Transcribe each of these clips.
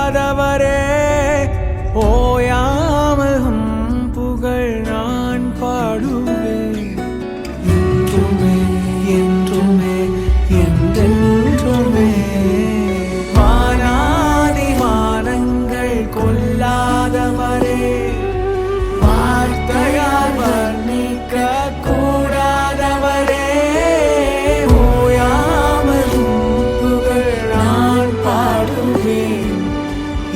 கொல்லாதவரே ஓயாமல் புகழ் நான் பாடுவேன் என்றுமே என்றுமே என்றென்றுமே. வானாதி வானங்கள் கொல்லாதவரே வார்த்தையால் வர்ணிக்க கூடாதவரே ஓயாமல் புகழ் நான் பாடுவேன்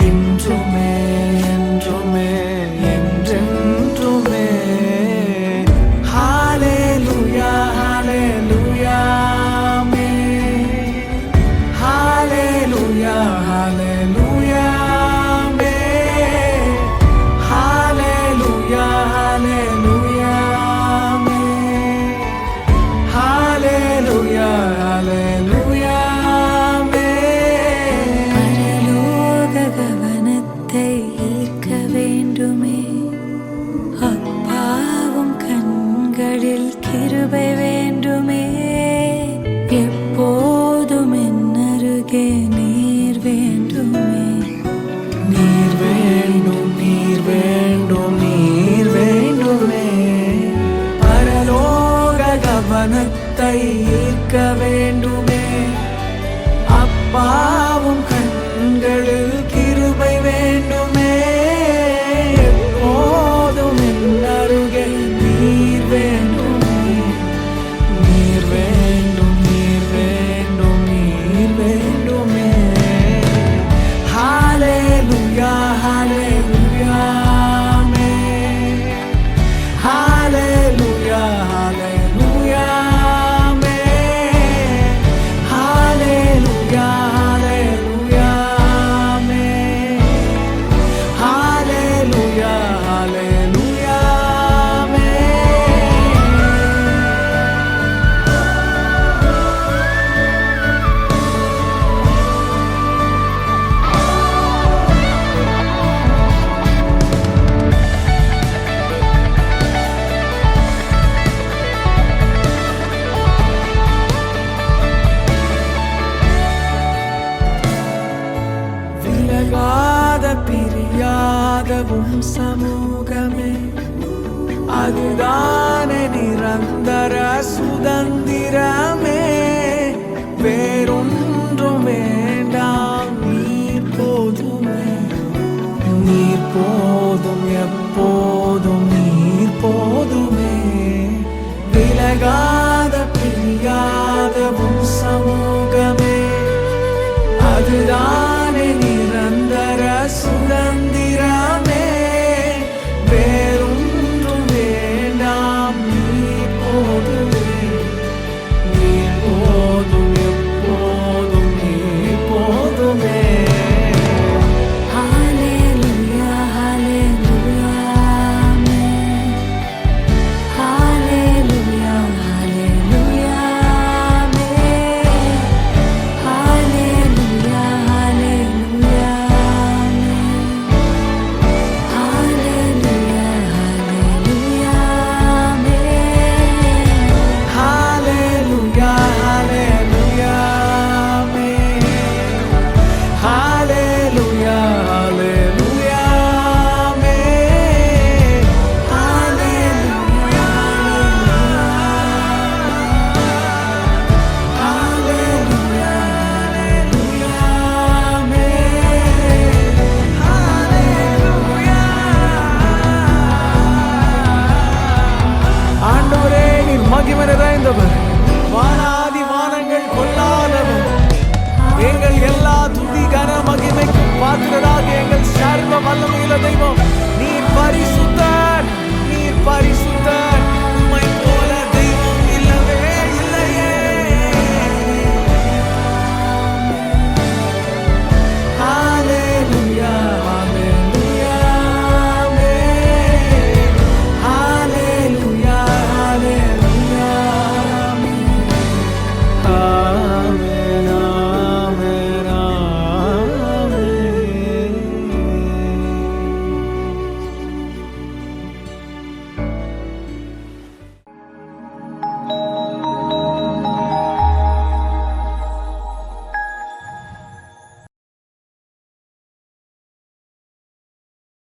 என்றுமே என்றுமே என்றென்றுமே. ஹalleluya ஹalleluya ஆமென். ஹalleluya ஹalleluya ஆமென். ஹalleluya ஹalleluya ஆமென். ஹalleluya ஹalleluya ஆமென். பரலோக கவனத்தை ஈர்க்க வேண்டுமே, அப்பாவும் கண்களில் கிருபை வேண்டுமே. எப்போதும் என் அருகே நீர் வேண்டுமே. நீர் வேண்டும் நீர் வேண்டும் நீர் வேண்டுமே. பரலோக கவனத்தை ஈர்க்க வேண்டுமே, அப்பாவும் கண்களில் கிருபை வேண்டுமே. எப்போதும் என் அருகே நீர் வேண்டுமே. நீர் வேண்டும் நீர் வேண்டும் நீர் வேண்டுமே. ஹalleluya ஹalleluya ஆமென். ஹalleluya ஹalleluya ஆமென். ஹalleluya ஹalleluya ஆமென். ஹalleluya ஹalleluya ஆமென். விலகாத பிரியாதவும் சமூகமே, அதுதானே நிரந்தர சுதந்திரமே. வேறொன்றும் வேண்டாம்